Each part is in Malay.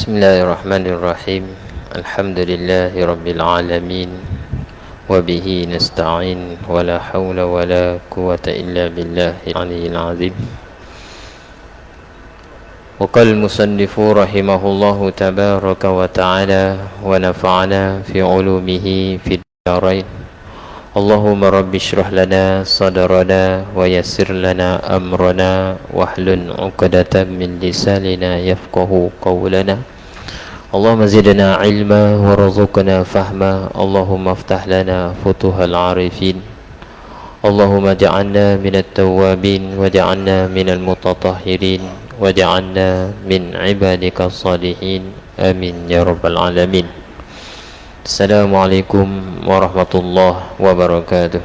Bismillahirrahmanirrahim. Alhamdulillahi rabbil alamin. Wabihi nasta'in. Wala hawla wala quwata illa billahi aliyil azim. Wa qala al-musannifu rahimahullahu tabaraka wa ta'ala wa nafa'ana fi ulumihi fid darain. Allahumma rabbi shrah lana sadrana wa yassir lana amrana wahlul 'uqdatam min lisanina yafqahu qawlana. Allahumma zidna ilma warzuqna fahma. Allahumma aftah lana futuhal 'arifin. Allahumma ja'alna minat tawwabin waj'alna minal mutatahhirin waj'alna min ibadika salihin. Amin ya rabbal alamin. Assalamualaikum warahmatullahi wabarakatuh.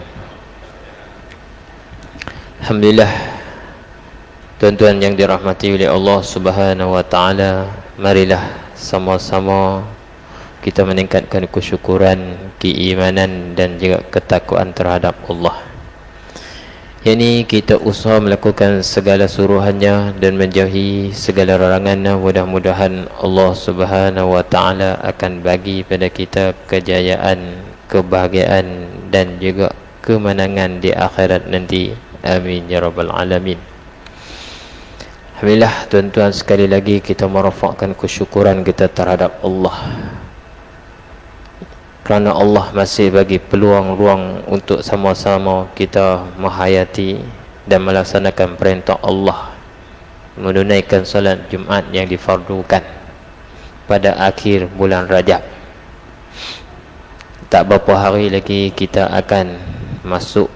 Alhamdulillah, tuan-tuan yang dirahmati oleh Allah Subhanahu wa taala, marilah sama-sama kita meningkatkan kesyukuran, keimanan dan juga ketakwaan terhadap Allah. Yakni kita usaha melakukan segala suruhannya dan menjauhi segala larangannya. Mudah-mudahan Allah Subhanahu wa taala akan bagi pada kita kejayaan, kebahagiaan dan juga kemenangan di akhirat nanti. Amin ya rabbal alamin. Alhamdulillah, tuan-tuan, sekali lagi kita merafakkan kesyukuran kita terhadap Allah, kerana Allah masih bagi peluang ruang untuk sama-sama kita menghayati dan melaksanakan perintah Allah, menunaikan solat Jumaat yang difardukan pada akhir bulan Rajab. Tak berapa hari lagi kita akan masuk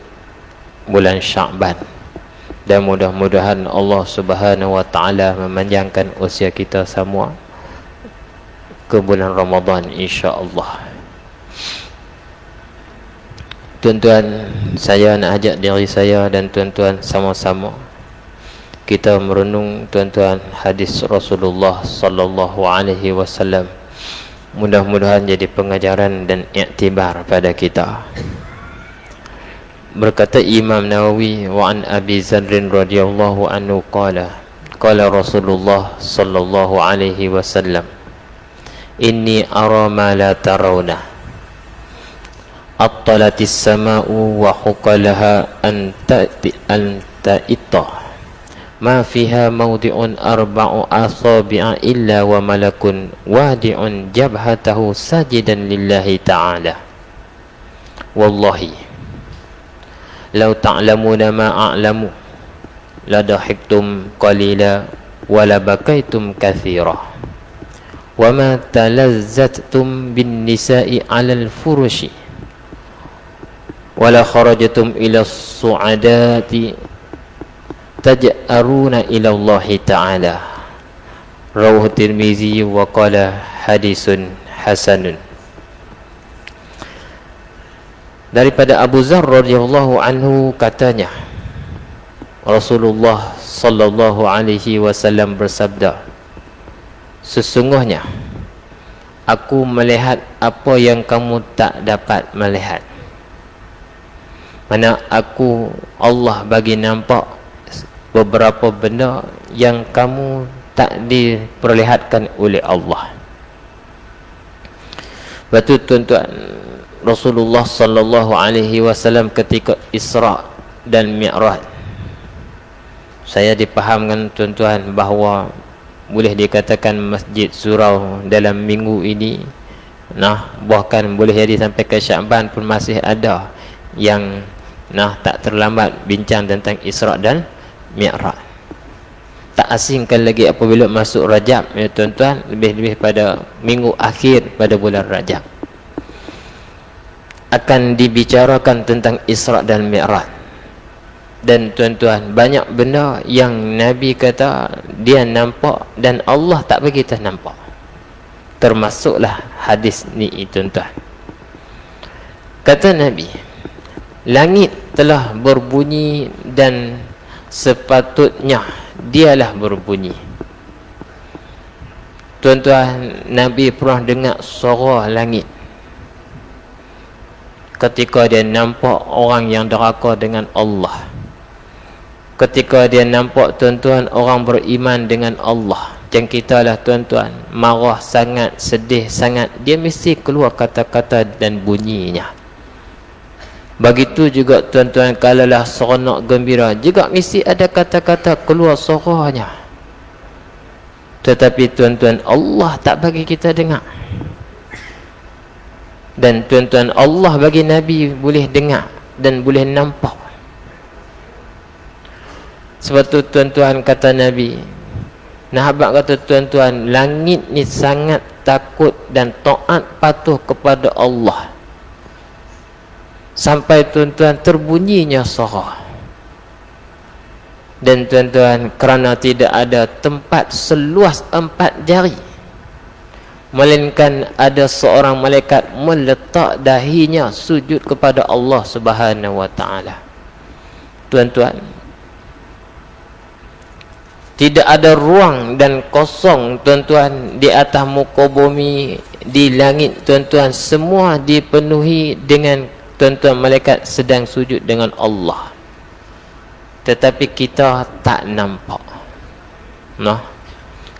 bulan Sya'ban, dan mudah-mudahan Allah Subhanahu wa taala memanjangkan usia kita semua ke bulan Ramadan insya-Allah. Tuan-tuan, saya nak ajak diri saya dan tuan-tuan sama-sama kita merenung, tuan-tuan, hadis Rasulullah sallallahu alaihi wasallam. Mudah-mudahan jadi pengajaran dan iktibar pada kita. Berkata Imam Nawawi, wa an Abi Dzarrin radhiyallahu anhu qala Rasulullah sallallahu alaihi wasallam, inni ara ma la tarawna. Attalatis sama'u wa huqalaha anta ma fiha mawdi'un arba'u asabi'a illa wa malakun wadi'un jabhatahu sajidan lillahi ta'ala. Wallahi law ta'lamuna ma a'lamu la dahiktum qalila wa la bakaitum katsira wa ma talazzattum bin nisa'i 'alal furushi wala kharajatum ila su'adati taj'aruna ila Allah ta'ala. Rawahu Tirmizi wa qala hadisun hasanun. Daripada Abu Dzar radhiyallahu anhu katanya, Rasulullah sallallahu alaihi wasallam bersabda, sesungguhnya aku melihat apa yang kamu tak dapat melihat. Mana Allah bagi nampak beberapa benda yang kamu tak diperlihatkan oleh Allah. Betul, tuan-tuan, Rasulullah sallallahu alaihi wasallam ketika Isra dan Mi'raj, saya dipahamkan, tuan-tuan, bahawa boleh dikatakan masjid surau dalam minggu ini, bahkan boleh jadi sampai ke Sya'ban pun masih ada yang tak terlambat bincang tentang Isra dan Mi'raj. Tak asingkan lagi apabila masuk Rajab, ya tuan-tuan, lebih-lebih pada minggu akhir pada bulan Rajab akan dibicarakan tentang Isra dan Mi'raj. Dan tuan-tuan, banyak benda yang Nabi kata dia nampak dan Allah tak bagi kita nampak. Termasuklah hadis ni, tuan-tuan. Kata Nabi, langit telah berbunyi dan sepatutnya dialah berbunyi. Tuan-tuan, Nabi pernah dengar suara langit ketika dia nampak orang yang deraka dengan Allah, ketika dia nampak, tuan-tuan, orang beriman dengan Allah, Macam kita lah tuan-tuan, marah sangat, sedih sangat, dia mesti keluar kata-kata dan bunyinya. Begitu juga tuan-tuan, kalaulah seronok gembira juga mesti ada kata-kata keluar suaranya. Tetapi tuan-tuan, Allah tak bagi kita dengar. Dan tuan-tuan, Allah bagi Nabi boleh dengar dan boleh nampak. Sebab tu tuan-tuan kata Nabi, Nahabak kata tuan-tuan, langit ni sangat takut dan taat patuh kepada Allah. Sampai tuan-tuan terbunyinya suara. Dan tuan-tuan, kerana tidak ada tempat seluas 4 jari, melainkan ada seorang malaikat meletak dahinya sujud kepada Allah Subhanahu wa ta'ala. Tuan-tuan, tidak ada ruang dan kosong tuan-tuan di atas muka bumi, di langit tuan-tuan, semua dipenuhi dengan tuan-tuan malaikat sedang sujud dengan Allah. Tetapi kita tak nampak. Nah,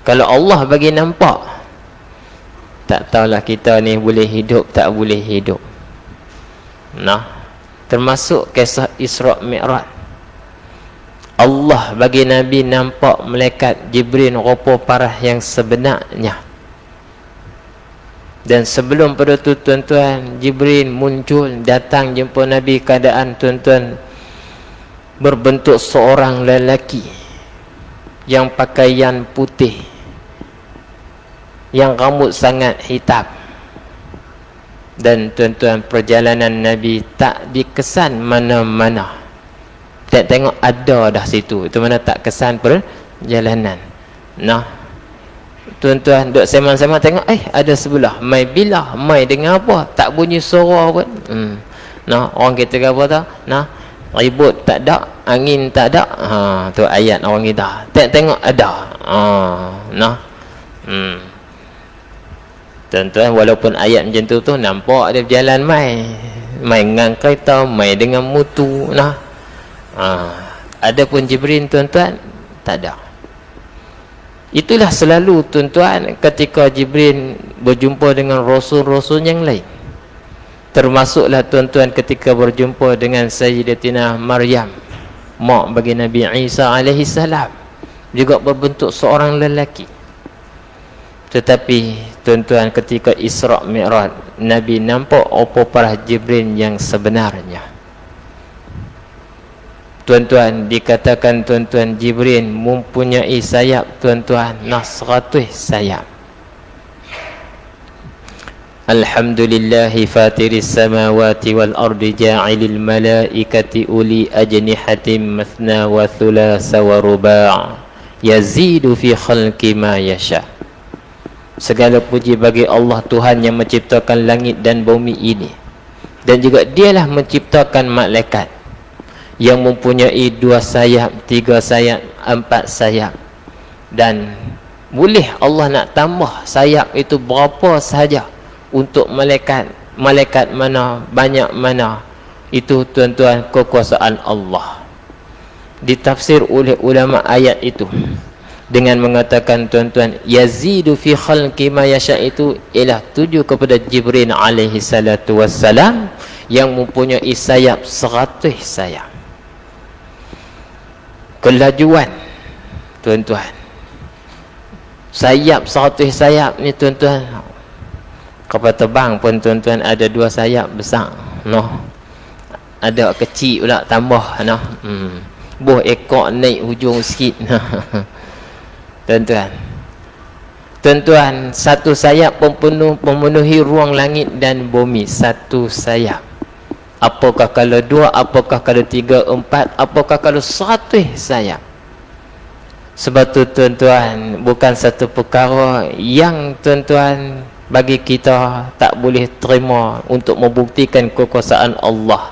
kalau Allah bagi nampak, tak tahulah kita ni boleh hidup tak boleh hidup. Nah, termasuk kisah Isra' Mi'raj. Allah bagi Nabi nampak malaikat Jibril rupa parah yang sebenarnya. Dan sebelum pada tu tuan-tuan, Jibril muncul datang jumpa Nabi, keadaan tuan-tuan berbentuk seorang lelaki yang pakaian putih, yang rambut sangat hitam. Dan tuan-tuan, perjalanan Nabi tak dikesan mana-mana. Tak tengok ada dah situ. Itu mana tak kesan perjalanan. Nah, tuan-tuan duk sembang-sembang tengok, ada sebelah. Mai bilah, mai dengar apa? Tak bunyi suara pun. Nah, orang kita kata apa tak? Nah, ribut tak ada, angin tak ada. Tu ayat orang kita. Tak tengok ada. Nah. Tuan-tuan, walaupun ayat macam tu nampak dia berjalan mai dengan kereta, mai dengan mutu. Nah. Ada pun Jibril tuan-tuan, tak ada. Itulah selalu tuan-tuan ketika Jibril berjumpa dengan rasul-rasul yang lain. Termasuklah tuan-tuan ketika berjumpa dengan Sayyidatina Maryam, mak bagi Nabi Isa alaihi salam, juga berbentuk seorang lelaki. Tetapi tuan-tuan, ketika Isra' Mi'raj, Nabi nampak apa parah Jibril yang sebenarnya. Tuan-tuan, dikatakan tuan-tuan, Jibril mempunyai sayap tuan-tuan, 100 sayap. Alhamdulillahi fatiris samawati wal ardi ja'ilil malaikati uli ajnihatim mathna wa thulasa wa ruba' yazidu fi khalqi ma yasha. Segala puji bagi Allah, Tuhan yang menciptakan langit dan bumi ini, dan juga dialah menciptakan malaikat yang mempunyai 2 sayap, 3 sayap, 4 sayap. Dan boleh Allah nak tambah sayap itu berapa sahaja untuk malaikat. Malaikat mana, banyak mana, itu tuan-tuan kekuasaan Allah. Ditafsir oleh ulama ayat itu dengan mengatakan tuan-tuan, yazidu fi khalqi ma yasha, itu ialah tuju kepada Jibril alaihi salatu wassalam yang mempunyai sayap 100 sayap. Kelajuan tuan-tuan, sayap 100 sayap ni tuan-tuan, kapal terbang pun tuan-tuan ada 2 sayap besar, ada kecil pula tambah, buah ekor naik hujung sikit. Tuan-tuan, 1 sayap memenuhi ruang langit dan bumi. 1 sayap. Apakah kalau 2, apakah kalau 3, 4, apakah kalau 100 sayap? Sebab tu tuan-tuan, bukan satu perkara yang tuan-tuan bagi kita tak boleh terima untuk membuktikan kekuasaan Allah.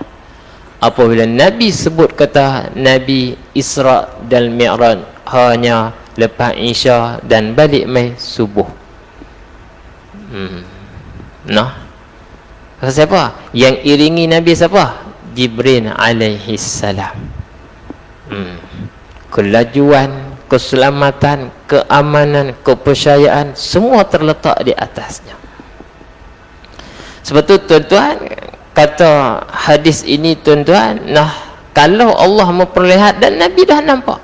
Apabila Nabi sebut kata Nabi Isra' dan Mi'raj hanya lepas Isya dan balik mai subuh. Siapa yang iringi Nabi? Siapa? Jibril alaihi salam. Kelajuan, keselamatan, keamanan, kepercayaan, semua terletak di atasnya. Sebab tu tuan-tuan, kata hadis ini tuan-tuan, kalau Allah memperlihat, dan Nabi dah nampak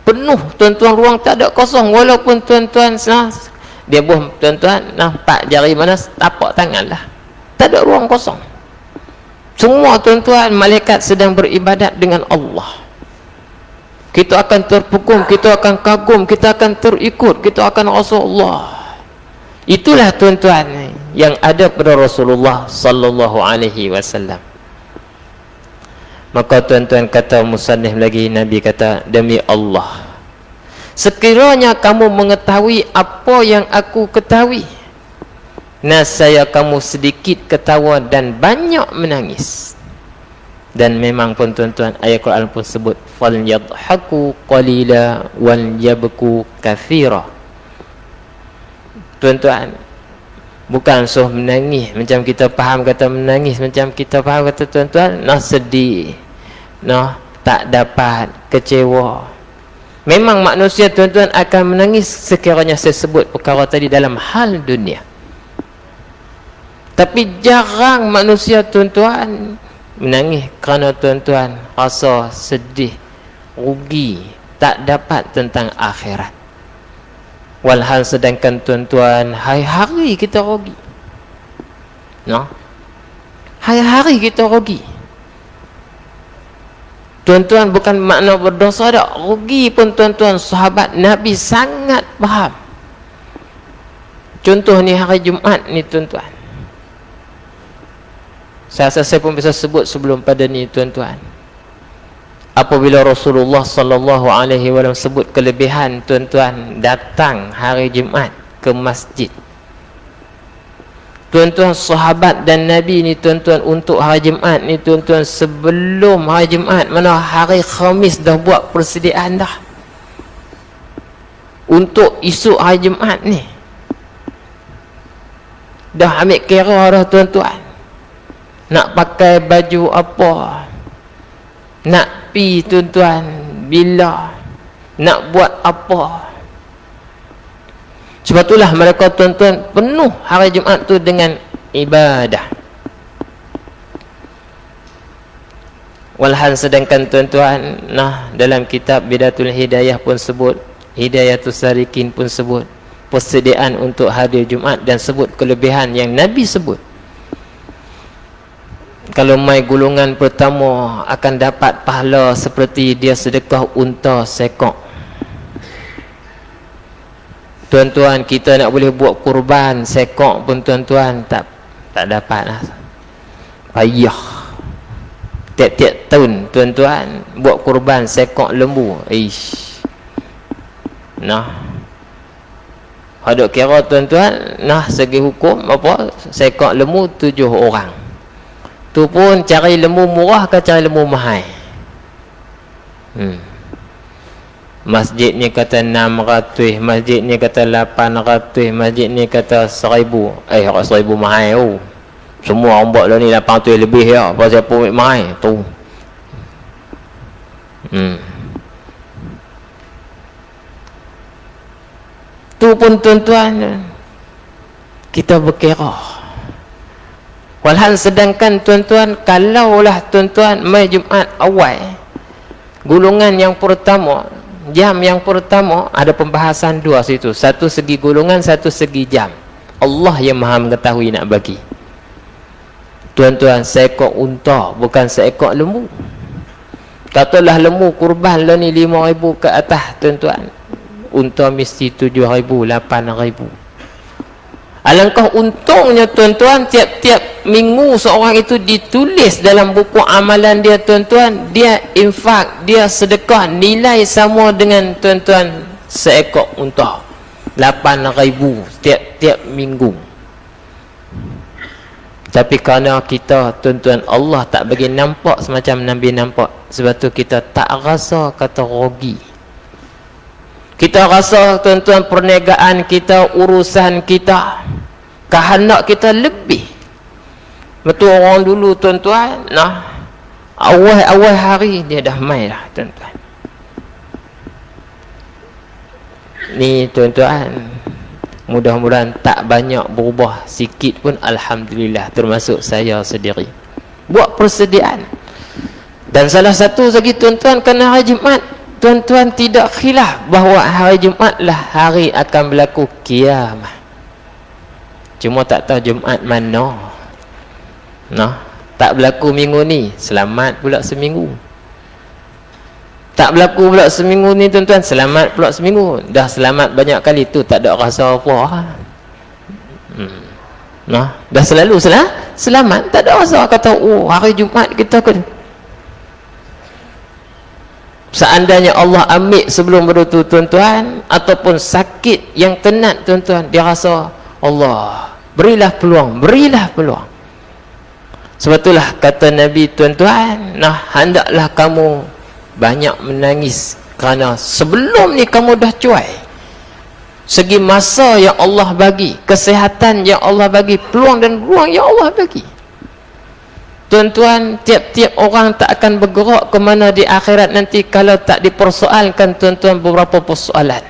penuh tuan-tuan, ruang tak ada kosong, walaupun tuan-tuan dia buh tuan-tuan, nampak jari mana tapak tangan lah, tak ada ruang kosong. Semua tuan-tuan, malaikat sedang beribadat dengan Allah. Kita akan terpukul, kita akan kagum, kita akan terikut, kita akan rasa Allah. Itulah tuan-tuan yang ada pada Rasulullah sallallahu alaihi wasallam. Maka tuan-tuan, kata musannif lagi, Nabi kata, demi Allah, sekiranya kamu mengetahui apa yang aku ketahui, nascaya kamu sedikit ketawa dan banyak menangis. Dan memang pun tuan-tuan, ayat Quran pun sebut, falyadhaku qalila wal yabku kathira. Tuan-tuan, bukan suruh menangis macam kita faham kata menangis, macam kita faham kata tuan-tuan, sedih, tak dapat, kecewa. Memang manusia tuan-tuan akan menangis sekiranya saya sebut perkara tadi dalam hal dunia. Tapi jarang manusia tuan-tuan menangis kerana tuan-tuan rasa sedih, rugi, tak dapat tentang akhirat. Walhal sedangkan tuan-tuan, hari-hari kita rugi. Hari-hari kita rugi. Tuan-tuan, bukan makna berdosa dah, rugi pun tuan-tuan. Sahabat Nabi sangat faham. Contoh ni hari Jumaat ni tuan-tuan, saya pun bisa sebut sebelum pada ni tuan-tuan. Apabila Rasulullah sallallahu alaihi wasallam sebut kelebihan tuan-tuan datang hari Jumaat ke masjid, tuan-tuan, sahabat dan Nabi ni tuan-tuan, untuk hari Jumaat ni tuan-tuan, sebelum hari Jumaat, mana hari Khamis dah buat persediaan dah untuk esok hari Jumaat ni. Dah ambil kira dah tuan-tuan, nak pakai baju apa, nak pi tuan-tuan bila, nak buat apa. Sebab itulah mereka tuan-tuan penuh hari Jumaat tu dengan ibadah. Walhal sedangkan tuan-tuan, dalam kitab Bidatul Hidayah pun sebut, Hidayatus Salikin pun sebut persediaan untuk hadir Jumaat, dan sebut kelebihan yang Nabi sebut. Kalau mai golongan pertama akan dapat pahala seperti dia sedekah unta sekok. Tuan-tuan, kita nak boleh buat kurban sekok pun tuan-tuan, tak dapat lah. Payah. Tiap-tiap tahun tuan-tuan buat kurban sekok lembu. Ada kira tuan-tuan, segi hukum apa, sekok lembu 7 orang. Tu pun cari lembu murah ke cari lembu mahal? Masjid ni kata 600, masjid ni kata 800, masjid ni kata 1000. 1000 mahal. Semua orang buat lah ni 800 lebih ya. Pasal siapa ambil mahal tu. Tu pun tuan-tuan, kita berkira. Walhal sedangkan tuan-tuan, kalaulah tuan-tuan mai Jumaat awal, golongan yang pertama, jam yang pertama, ada pembahasan dua situ. Satu segi golongan, satu segi jam. Allah yang maha mengetahui nak bagi. Tuan-tuan, seekor unta, bukan seekor lembu. Katalah lembu kurban lah ni 5,000 ke atas tuan-tuan, unta mesti 7,000, 8,000. Alangkah untungnya tuan-tuan, tiap-tiap minggu seorang itu ditulis dalam buku amalan dia tuan-tuan, dia infak, dia sedekah, nilai sama dengan tuan-tuan seekor unta, 8,000 tiap-tiap minggu. Tapi kerana kita tuan-tuan, Allah tak bagi nampak semacam Nabi nampak, sebab tu kita tak rasa kata rugi. Kita rasa tuan-tuan perniagaan kita, urusan kita, kehendak kita lebih. Betul orang dulu tuan-tuan, awal-awal hari dia dah main lah tuan-tuan. Ni tuan-tuan, mudah-mudahan tak banyak berubah, sikit pun alhamdulillah, termasuk saya sendiri. Buat persediaan. Dan salah satu lagi tuan-tuan, kerana hari Jumaat, tuan-tuan tidak khilaf bahawa hari Jumaat lah hari akan berlaku kiamah. Cuma tak tahu Jumaat mana. Nah, tak berlaku minggu ni, selamat pula seminggu. Tak berlaku pula seminggu ni tuan-tuan, selamat pula seminggu. Dah selamat banyak kali tu, tak ada rasa apa. Nah, dah selalu selamat, tak ada rasa kata oh hari Jumaat kita kan. Seandainya Allah ambil sebelum berutu tuan-tuan, ataupun sakit yang tenat tuan-tuan, dia rasa Allah berilah peluang, berilah peluang. Sebab itulah kata Nabi tuan-tuan, nah hendaklah kamu banyak menangis, kerana sebelum ni kamu dah cuai. Segi masa yang Allah bagi, kesihatan yang Allah bagi, peluang dan ruang yang Allah bagi. Tuan-tuan, tiap-tiap orang tak akan bergerak ke mana di akhirat nanti kalau tak dipersoalkan tuan-tuan beberapa persoalan.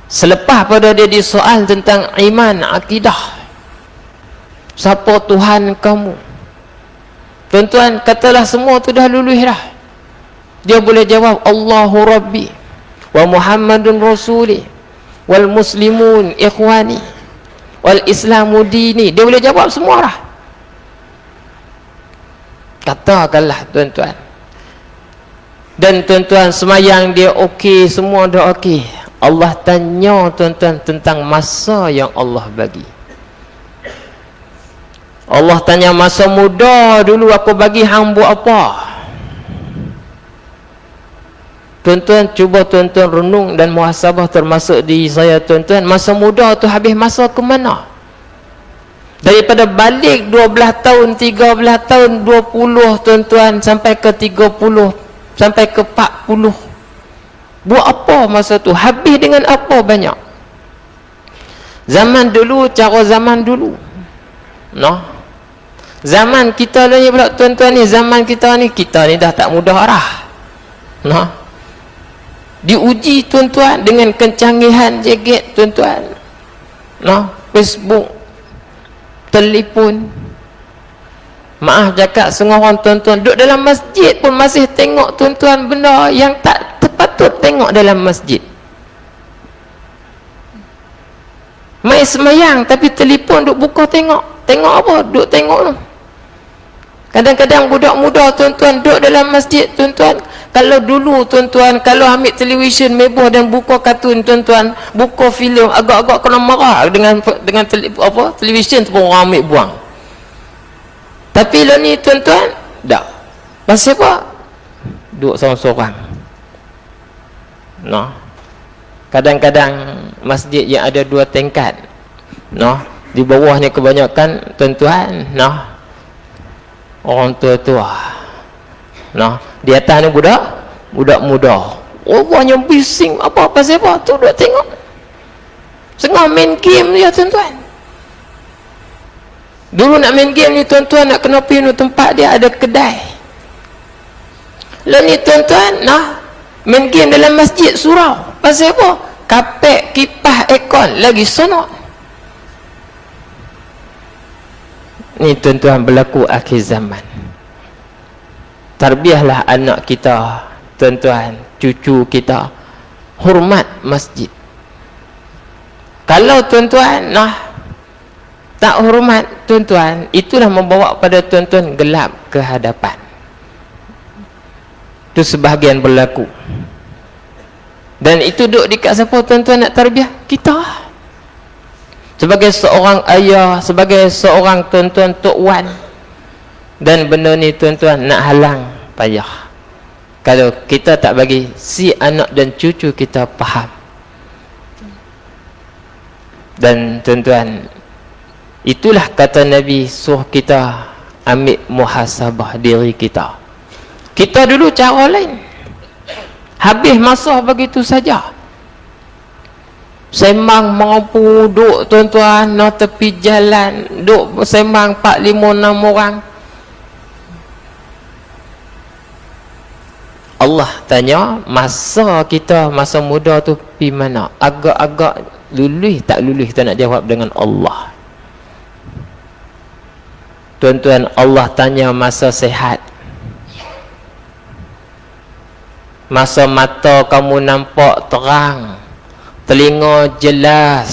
Selepas pada dia disoal tentang iman, akidah, siapa Tuhan kamu, tuan-tuan, katalah semua tu dah luluh dah. Dia boleh jawab Allahu Rabbi wa Muhammadun Rasuli wal muslimun ikhwani wal islamu dini. Dia boleh jawab semua dah. Katakanlah tuan-tuan. Dan tuan-tuan, semayang dia okey, semua dah okey. Allah tanya tuan-tuan tentang masa yang Allah bagi. Allah tanya, masa muda dulu aku bagi hang buat apa? Tuan-tuan, cuba tuan-tuan renung dan muhasabah, termasuk diri saya tuan-tuan. Masa muda tu habis masa ke mana? Daripada balik 12 tahun, 13 tahun, 20 tuan-tuan, sampai ke 30, sampai ke 40. Buat apa masa tu? Habis dengan apa banyak? Zaman dulu, cara zaman dulu. Noh. Zaman kita ni pula tuan-tuan ni, zaman kita ni dah tak mudah dah. Noh. Diuji tuan-tuan dengan kencanggihan jeget tuan-tuan. Noh, Facebook, telefon. Maaf cakap, setengah orang tuan-tuan duduk dalam masjid pun masih tengok tuan-tuan benda yang tak terpatut tengok dalam masjid. Mai semayang tapi telefon duk buka tengok. Tengok apa? Duk tengok tu. Kadang-kadang budak muda tuan-tuan duduk dalam masjid tuan-tuan. Kalau dulu tuan-tuan, kalau ambil televisyen mebah dan buka kartun tuan-tuan, buka filem, agak-agak kena marah dengan televisyen tu pun orang ambil buang. Tapi lah ni tuan-tuan, tak. Pasal apa? Duduk seorang-seorang. Noh. Kadang-kadang masjid yang ada 2 tingkat. Noh. Di bawahnya kebanyakan tuan-tuan, noh, orang tua-tua. Noh. Di atas ni budak muda. Orang yang bising apa pasal apa tu duk tengok. Setengah main game dia tuan-tuan. Dulu nak main game ni tuan-tuan, nak kena pergi tempat dia ada kedai. Lah ni tuan-tuan, nah, main game dalam masjid surau. Pasal apa? Kapek, kipas, aircon lagi sonok. Ni tuan-tuan berlaku akhir zaman. Tarbiyahlah anak kita tuan-tuan, cucu kita, hormat masjid. Kalau tuan-tuan nah tak hormat tuan-tuan, itulah membawa pada tuan-tuan gelap ke hadapan. Itu sebahagian berlaku. Dan itu duduk dekat siapa tuan-tuan nak tarbiyah? Kita. Sebagai seorang ayah, sebagai seorang tuan-tuan tok wan. Dan benda ni tuan-tuan nak halang payah. Kalau kita tak bagi si anak dan cucu kita faham. Dan tuan-tuan, itulah kata Nabi, suruh kita ambil muhasabah diri kita. Kita dulu cara lain. Habis masa begitu saja. Sembang mampu duduk tuan-tuan no tepi jalan, duduk sembang 4, 5, 6 orang. Allah tanya, masa kita masa muda tu pi mana? Agak-agak lulus tak lulus kita nak jawab dengan Allah. Tuan-tuan, Allah tanya masa sehat. Masa mata kamu nampak terang, telinga jelas.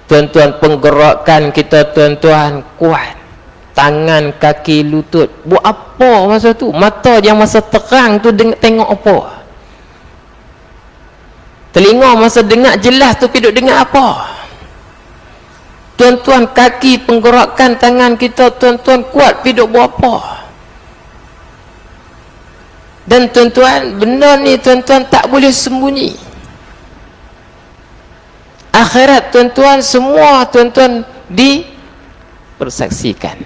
Tuan-tuan, penggerakan kita tuan-tuan kuat. Tangan, kaki, lutut. Buat apa masa tu? Mata yang masa terang tu tengok apa? Telinga masa dengar jelas tu duduk dengar apa? Tuan-tuan, kaki, penggerakan tangan kita tuan-tuan kuat duduk buat apa? Dan tuan-tuan, benda ni tuan-tuan tak boleh sembunyi. Akhirat tuan-tuan, semua tuan-tuan dipersaksikan.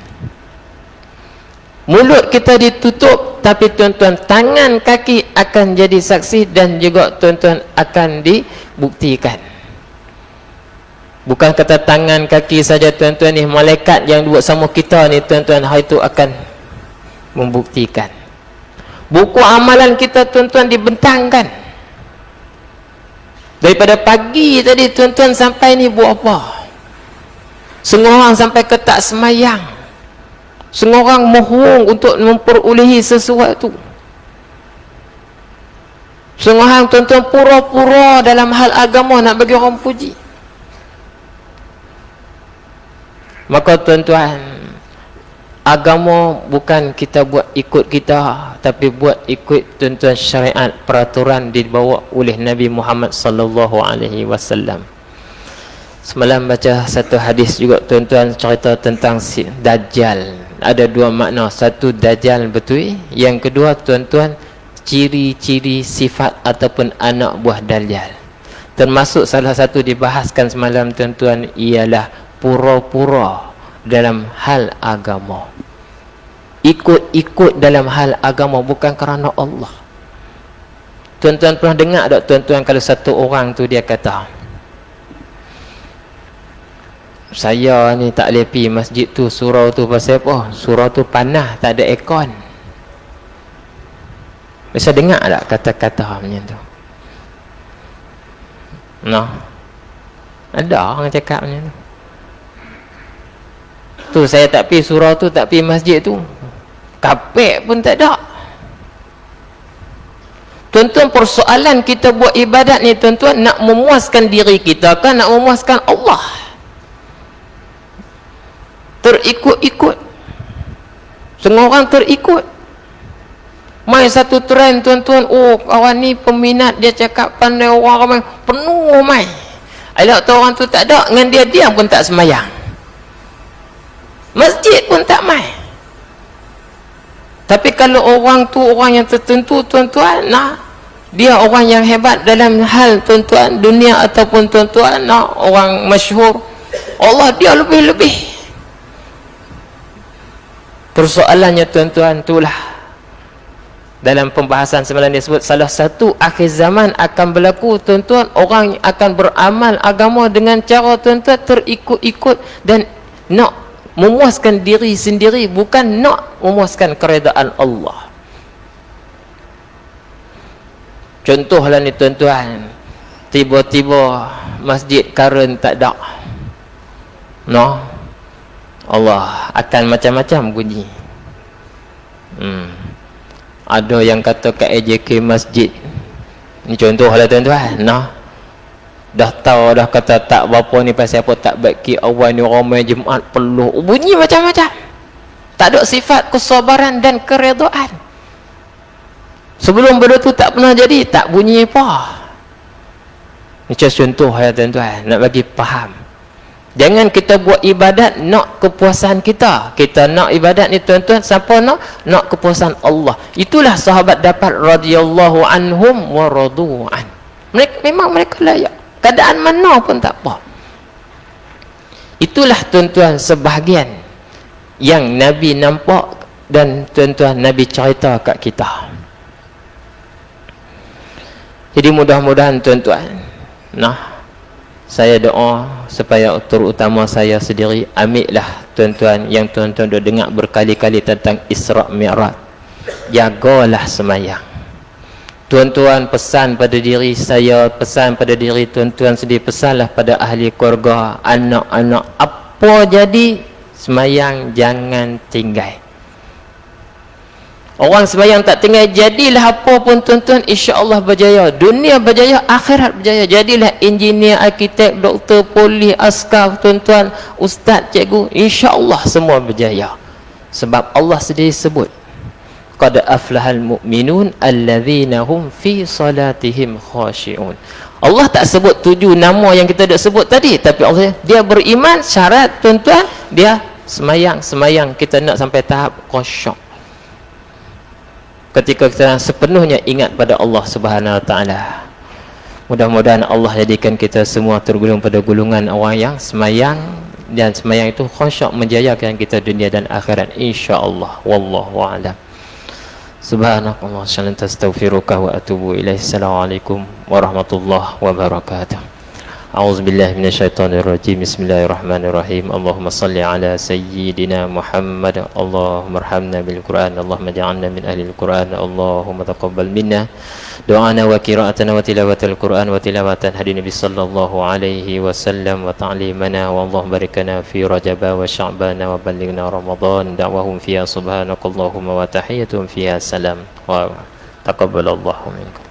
Mulut kita ditutup, tapi tuan-tuan, tangan kaki akan jadi saksi dan juga tuan-tuan akan dibuktikan. Bukan kata tangan kaki saja tuan-tuan ni, malaikat yang buat sama kita ni tuan-tuan, hal itu akan membuktikan. Buku amalan kita tuan-tuan dibentangkan. Daripada pagi tadi tuan-tuan sampai ni buat apa? Semua orang sampai ke tak semayang. Semua orang mohon untuk memperolehi sesuatu. Semua orang tuan-tuan pura-pura dalam hal agama nak bagi orang puji. Maka tuan-tuan, agama bukan kita buat ikut kita, tapi buat ikut tuan-tuan syariat, peraturan dibawa oleh Nabi Muhammad sallallahu alaihi wasallam. Semalam baca satu hadis juga tuan-tuan, cerita tentang si Dajjal. Ada dua makna. Satu, Dajjal betul. Yang kedua tuan-tuan, ciri-ciri sifat ataupun anak buah Dajjal. Termasuk salah satu dibahaskan semalam tuan-tuan, ialah pura-pura dalam hal agama. Ikut-ikut dalam hal agama bukan kerana Allah. Tuan-tuan pernah dengar tak tuan-tuan, kalau satu orang tu dia kata, saya ni tak boleh pergi masjid tu, surau tu pasal apa? Surau tu panas, tak ada aircon. Bisa dengar tak kata-kata macam tu? Nah, ada orang cakap macam tu. Tu saya tak pergi surau tu, tak pergi masjid tu, kapek pun tak ada. Tuan-tuan, persoalan kita buat ibadat ni tuan-tuan, nak memuaskan diri kita kan nak memuaskan Allah? Terikut-ikut. Semua orang terikut. Mai satu trend tuan-tuan, oh kawan ni peminat, dia cakap pandai, orang ramai, penuh mai. Elok tu orang tu tak ada, dengan dia diam pun tak semayang. Masjid pun tak mai. Tapi kalau orang tu orang yang tertentu tuan-tuan, nah, dia orang yang hebat dalam hal tuan-tuan dunia ataupun tuan-tuan, nah, orang masyhur, Allah dia lebih-lebih. Persoalannya tuan-tuan, itulah dalam pembahasan semalam dia sebut, salah satu akhir zaman akan berlaku tuan-tuan, orang akan beramal agama dengan cara tuan-tuan terikut-ikut dan nak memuaskan diri sendiri, bukan nak memuaskan keredaan Allah. Contohlah ni tuan-tuan, tiba-tiba masjid current tak ada, no, Allah akan macam-macam bunyi. Ada yang kata kat AJK masjid ni, contohlah tuan-tuan, nah, dah tahu dah kata tak berapa ni pasal apa, tak baki awal ni ramai Jumaat peluh, bunyi macam-macam, tak ada sifat kesabaran dan keredaan. Sebelum benda tu tak pernah jadi, tak bunyi apa. Ni contoh ya tuan-tuan, nak bagi faham. Jangan kita buat ibadat nak kepuasan kita. Kita nak ibadat ni tuan-tuan, siapa nak? Nak kepuasan Allah. Itulah sahabat dapat radhiyallahu anhum wa radu'an. Mereka, memang mereka layak. Keadaan mana pun tak apa. Itulah tuan-tuan sebahagian yang Nabi nampak dan tuan-tuan Nabi cerita kat kita. Jadi mudah-mudahan tuan-tuan, nah, saya doa supaya terutama saya sendiri, ambillah tuan-tuan yang tuan-tuan dah dengar berkali-kali tentang Isra' Mi'raj. Jagalah semayang. Tuan-tuan pesan pada diri saya, pesan pada diri tuan-tuan sendiri, pesanlah pada ahli keluarga, anak-anak, apa jadi semayang jangan tinggal. Orang semayang tak tinggal, jadilah apa pun tuan-tuan, insya-Allah berjaya. Dunia berjaya, akhirat berjaya. Jadilah engineer, arkitek, doktor, polis, askar, tuan-tuan, ustaz, cikgu, insya-Allah semua berjaya. Sebab Allah sendiri sebut, qad aflahal mu'minun allazina hum fi salatihim khashi'un. Allah tak sebut 7 nama yang kita dah sebut tadi, tapi Allah dia beriman, syarat tuan-tuan dia semayang kita nak sampai tahap khusyuk. Ketika kita sepenuhnya ingat pada Allah Subhanahu wa taala. Mudah-mudahan Allah jadikan kita semua tergolong pada golongan orang yang semayang, dan semayang itu khusyuk menjayakan kita dunia dan akhirat, insya-Allah. Wallahu a'lam. Subhanakallah, astaghfiruka wa atubu ilaih. Assalamualaikum warahmatullahi wabarakatuh. A'udzubillahi minasyaitonir rajim. Bismillahirrahmanirrahim. Allahumma salli ala sayyidina Muhammad. Allahumma arhamna bil Qur'an. Allahumma ja'alna min ahli al-Qur'an. Allahumma taqabbal minna do'ana wa qira'atana wa tilawatal Qur'an wa tilawatan hadi Nabi sallallahu alaihi wasallam wa ta'limana wa Allah barikana fi Rajaba wa Sya'bana wa ballighna Ramadan. Da'wahum fiha subhanakallahumma wa tahiyyatuhum fiha salam wa taqabbalallahu minkum.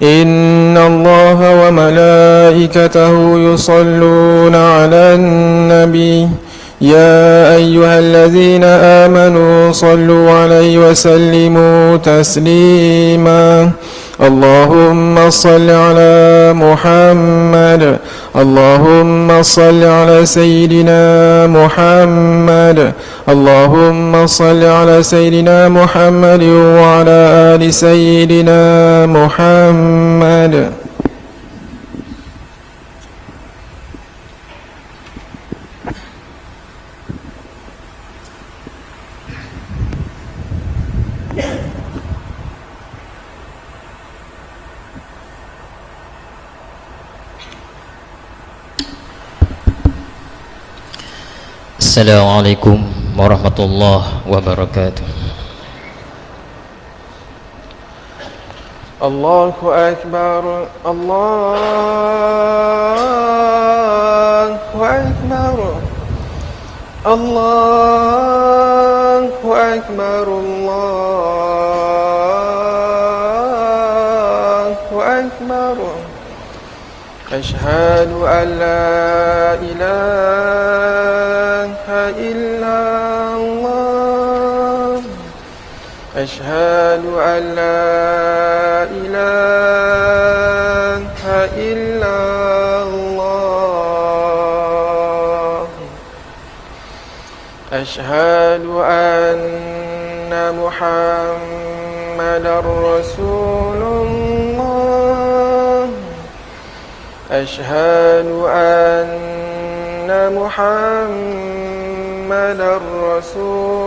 إن الله وملائكته يصلون على النبي يا أيها الذين آمنوا صلوا عليه وسلموا تسليما اللهم صل على محمد اللهم صل على سيدنا محمد اللهم صل على سيدنا محمد وعلى آل سيدنا محمد. Assalamualaikum warahmatullahi wabarakatuh. Allahu Akbar, Allahu Akbar, Allahu Akbar, Allahu Akbar. Asyhadu an la ilaha illallah Asyhadu an la ilaha illallah Asyhadu anna Muhammadar Rasulullah Asyhadu anna Muhammadar Rasulullah.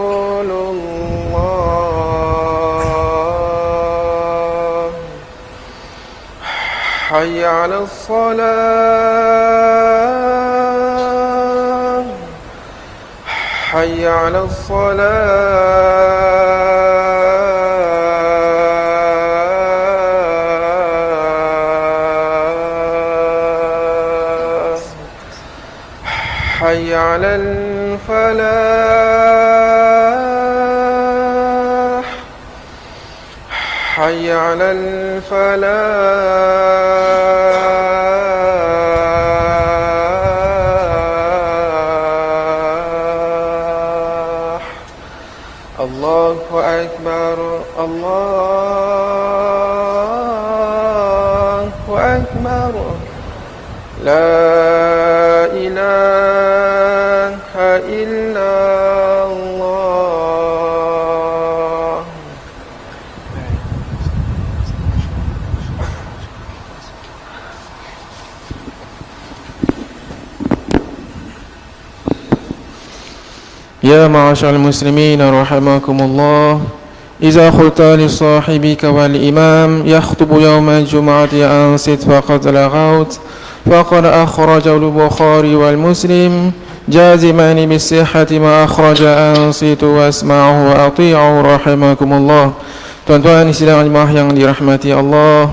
Hayya 'alas salah, hayya 'alas salah. حي على الفلاح حي على الفلاح الله أكبر الله أكبر لا إله إلا الله. يا معشر المسلمين رحمكم الله إذا قلت لصاحبك والإمام يخطب يوم الجمعة أنصت فقد لغوت فقد أخرجه البخاري والمسلم جازمان بالصحة ما أخرج أنصتوا واسمعه وأطيعوا رحمكم الله. Tuan-tuan sidang jemaah yang dirahmati Allah,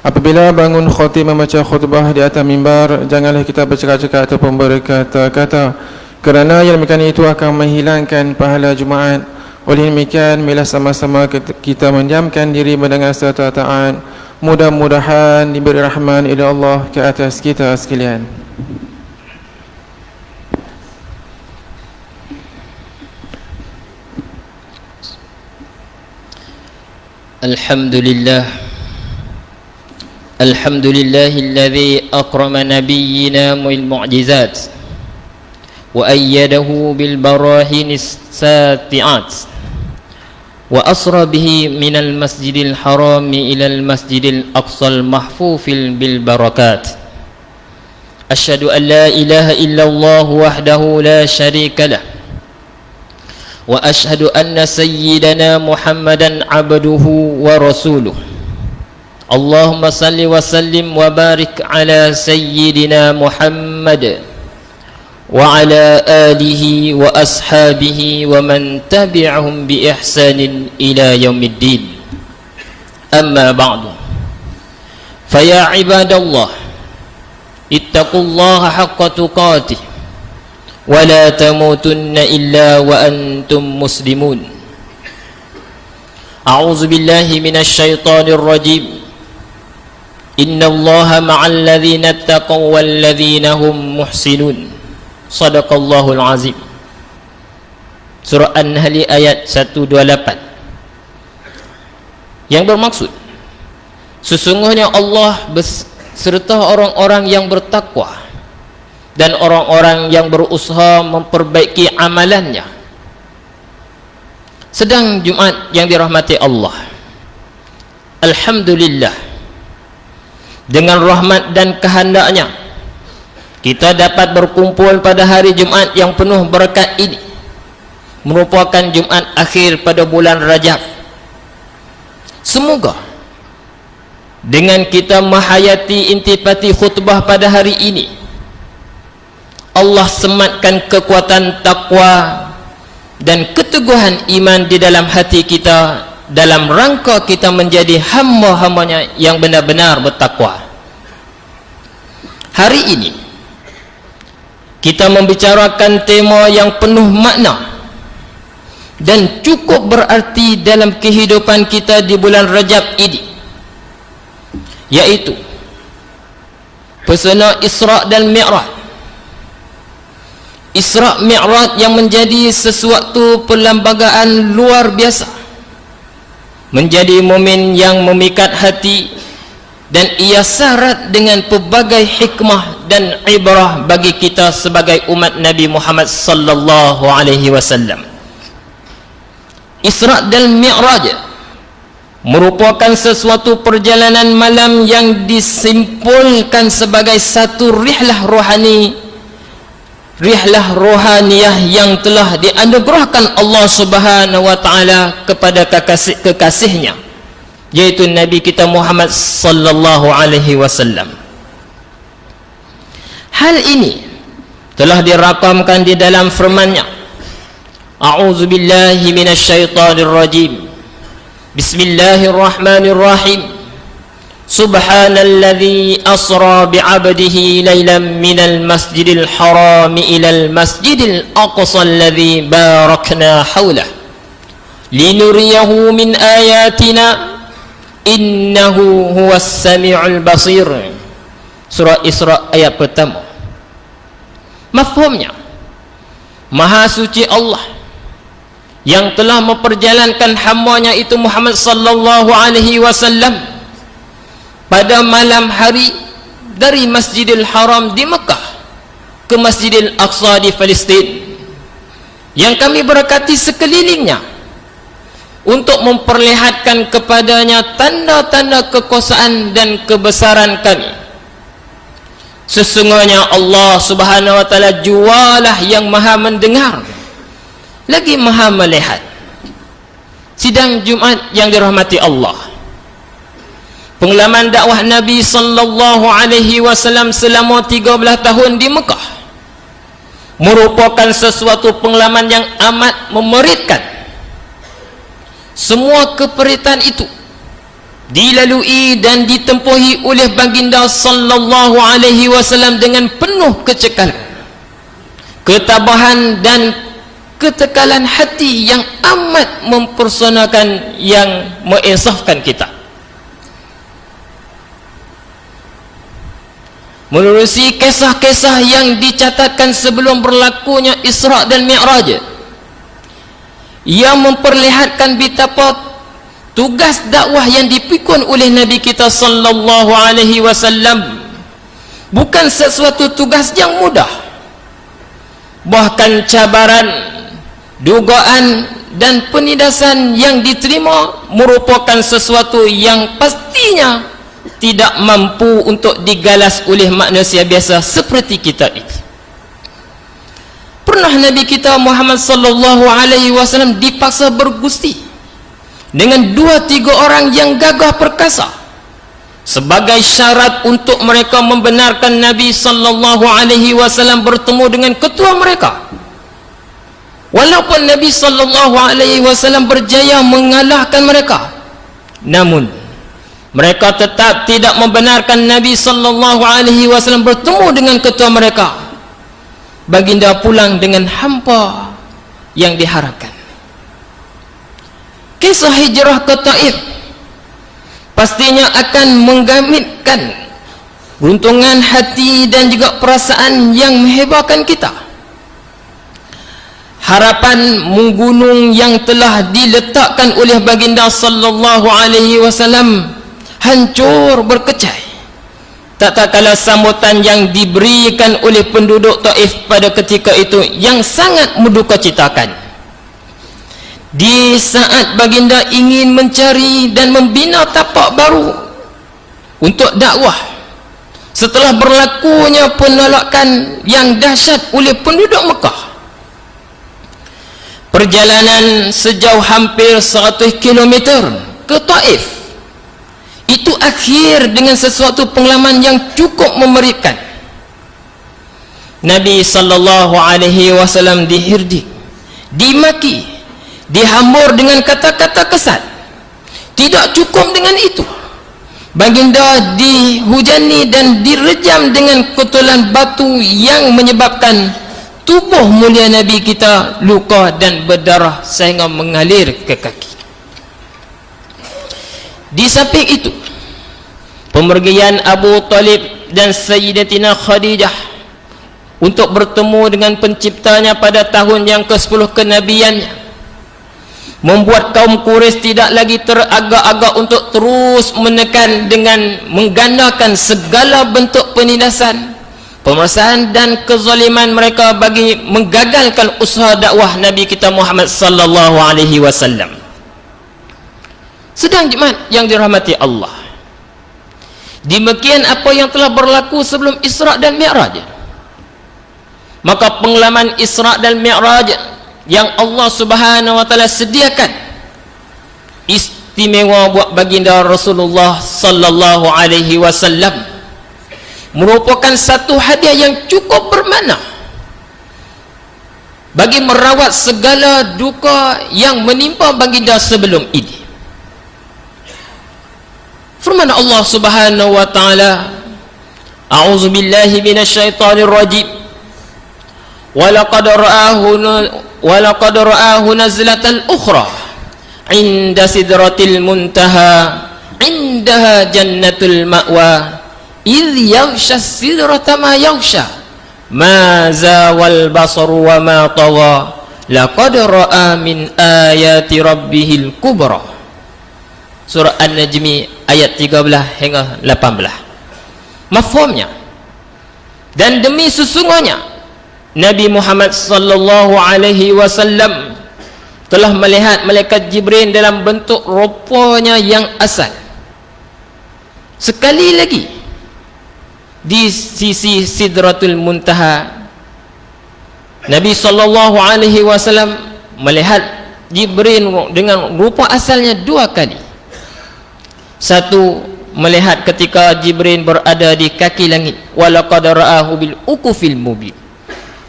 apabila bangun khatib membaca khutbah di atas mimbar, janganlah kita bercakap-cakap ataupun berkata-kata, kerana yang demikian itu akan menghilangkan pahala Jumaat. Oleh demikian, bila sama-sama kita mendiamkan diri mendengar serta taat, mudah-mudahan diberi rahman oleh Allah ke atas kita sekalian. Alhamdulillah Alhamdulillahilladzi akrama nabiyyina bil mu'jizat wa ayyadahu bil barahinis sati'at wa asra bihi minal masjidil harami ilal masjidil aqsal mahfufil bil barakat. Asyhadu an la ilaha illallah wahdahu la syarika lah wa asyhadu anna sayyidana Muhammadan abduhu wa rasuluh. Allahumma salli wa sallim wa barik ala sayyidina Muhammad wa ala alihi wa ashabihi wa man tabi'ahum bi ihsanin ila yaumiddin. Amma ba'du. Fa ya ibadallah, ittaqullaha haqqa tuqatih wa la tamutunna illa wa antum muslimun. A'udzu billahi minasy syaithanir rajim. Innallaha ma'al ladzina taqaw wal ladzina hum muhsinun. Shadaqallahul azim. Surah An-Nahl ayat 128. Yang bermaksud, sesungguhnya Allah beserta orang-orang yang bertakwa dan orang-orang yang berusaha memperbaiki amalannya. Sedang Jumat yang dirahmati Allah, alhamdulillah, dengan rahmat dan kehendaknya kita dapat berkumpul pada hari Jumat yang penuh berkat ini, merupakan Jumat akhir pada bulan Rajab. Semoga dengan kita menghayati intipati khutbah pada hari ini, Allah sematkan kekuatan takwa dan keteguhan iman di dalam hati kita, dalam rangka kita menjadi hamba-hambanya yang benar-benar bertakwa. Hari ini kita membicarakan tema yang penuh makna dan cukup berarti dalam kehidupan kita di bulan Rajab ini, yaitu pesona Isra dan Mi'raj. Isra Mi'raj yang menjadi sesuatu perlembagaan luar biasa, menjadi momen yang memikat hati, dan ia syarat dengan pelbagai hikmah dan ibrah bagi kita sebagai umat Nabi Muhammad sallallahu alaihi wasallam. Isra dan Mi'raj merupakan sesuatu perjalanan malam yang disimpulkan sebagai satu rihlah rohaniyah yang telah dianugerahkan Allah Subhanahu wa taala kepada kekasihnya, yaitu Nabi kita Muhammad sallallahu alaihi wasallam. Hal ini telah dirakamkan di dalam firman-Nya, A'udzu billahi minasyaitonir rajim. Bismillahirrahmanirrahim. Subhanalladzi asra bi'abdihi lailan minal masjidil haram ilal masjidil aqsa alladzi barakna haulah linuriyahu min ayatina innahu huwas sami'ul basir. Surah Isra ayat pertama. Mafhumnya, Maha suci Allah yang telah memperjalankan hamba-Nya itu Muhammad sallallahu alaihi wasallam pada malam hari dari Masjidil Haram di Mekah ke Masjidil Aqsa di Palestin, yang kami berkati sekelilingnya untuk memperlihatkan kepadanya tanda-tanda kekuasaan dan kebesaran kami. Sesungguhnya Allah Subhanahu wa taala jualah yang maha mendengar lagi maha melihat. Sidang Jumat yang dirahmati Allah, pengalaman dakwah Nabi sallallahu alaihi wasallam selama 13 tahun di Mekah merupakan sesuatu pengalaman yang amat memeritkan. Semua keperitan itu dilalui dan ditempuhi oleh baginda sallallahu alaihi wasallam dengan penuh kecekalan, ketabahan dan ketekalan hati yang amat mempersonakan, yang menginsafkan kita. Menerusi kisah-kisah yang dicatatkan sebelum berlakunya Isra dan Mi'raj, yang memperlihatkan betapa tugas dakwah yang dipikul oleh Nabi kita sallallahu alaihi wasallam bukan sesuatu tugas yang mudah. Bahkan cabaran, dugaan dan penindasan yang diterima merupakan sesuatu yang pastinya tidak mampu untuk digalas oleh manusia biasa seperti kita itu. Pernah Nabi kita Muhammad sallallahu alaihi wasallam dipaksa bergusti dengan 2-3 orang yang gagah perkasa sebagai syarat untuk mereka membenarkan Nabi sallallahu alaihi wasallam bertemu dengan ketua mereka. Walaupun Nabi sallallahu alaihi wasallam berjaya mengalahkan mereka, namun mereka tetap tidak membenarkan Nabi sallallahu alaihi wasallam bertemu dengan ketua mereka. Baginda pulang dengan hampa yang diharapkan. Kisah hijrah ke Taif pastinya akan menggamitkan runtungan hati dan juga perasaan yang menghebarkan kita. Harapan menggunung yang telah diletakkan oleh baginda sallallahu alaihi wasallam hancur berkecai. Tak kala sambutan yang diberikan oleh penduduk Taif pada ketika itu yang sangat mendukacitakan. Di saat baginda ingin mencari dan membina tapak baru untuk dakwah, setelah berlakunya penolakan yang dahsyat oleh penduduk Mekah, perjalanan sejauh hampir 100 km ke Taif itu akhir dengan sesuatu pengalaman yang cukup memerikan. Nabi sallallahu alaihi wasallam dihirdik, dimaki, dihambur dengan kata-kata kesat. Tidak cukup dengan itu, baginda dihujani dan direjam dengan kutulan batu yang menyebabkan tubuh mulia Nabi kita luka dan berdarah sehingga mengalir ke kaki. Di samping itu, pemergian Abu Talib dan Sayyidatina Khadijah untuk bertemu dengan penciptanya pada tahun yang ke-10 kenabiannya membuat kaum Quraisy tidak lagi teragak-agak untuk terus menekan dengan menggandakan segala bentuk penindasan, pemerasan dan kezaliman mereka bagi menggagalkan usaha dakwah Nabi kita Muhammad sallallahu alaihi wasallam. Sedang jemaat yang dirahmati Allah, demikian apa yang telah berlaku sebelum Isra dan Mi'raj. Maka pengalaman Isra dan Mi'raj yang Allah Subhanahu wa taala sediakan istimewa buat baginda Rasulullah sallallahu alaihi wasallam merupakan satu hadiah yang cukup bermakna bagi merawat segala duka yang menimpa baginda sebelum ini. Firman Allah Subhanahu wa taala, a'udzu billahi minasyaitonir rajim, walaqad ra'ahu nazlatan ukhra 'inda sidratil muntaha 'indaha jannatul ma'wa idh yaghsha sidrata ma yaghsha ma zawal basaru wa ma tagha laqad ra'a min ayati rabbihil kubra. Surah An-Najmi ayat 13 hingga 18. Mafhumnya, dan demi sesungguhnya Nabi Muhammad sallallahu alaihi wasallam telah melihat malaikat Jibril dalam bentuk rupanya yang asal. Sekali lagi di sisi Sidratul Muntaha, Nabi sallallahu alaihi wasallam melihat Jibril dengan rupa asalnya dua kali. Satu, melihat ketika Jibril berada di kaki langit, walaqad ra'ahu bil ukufil mubin.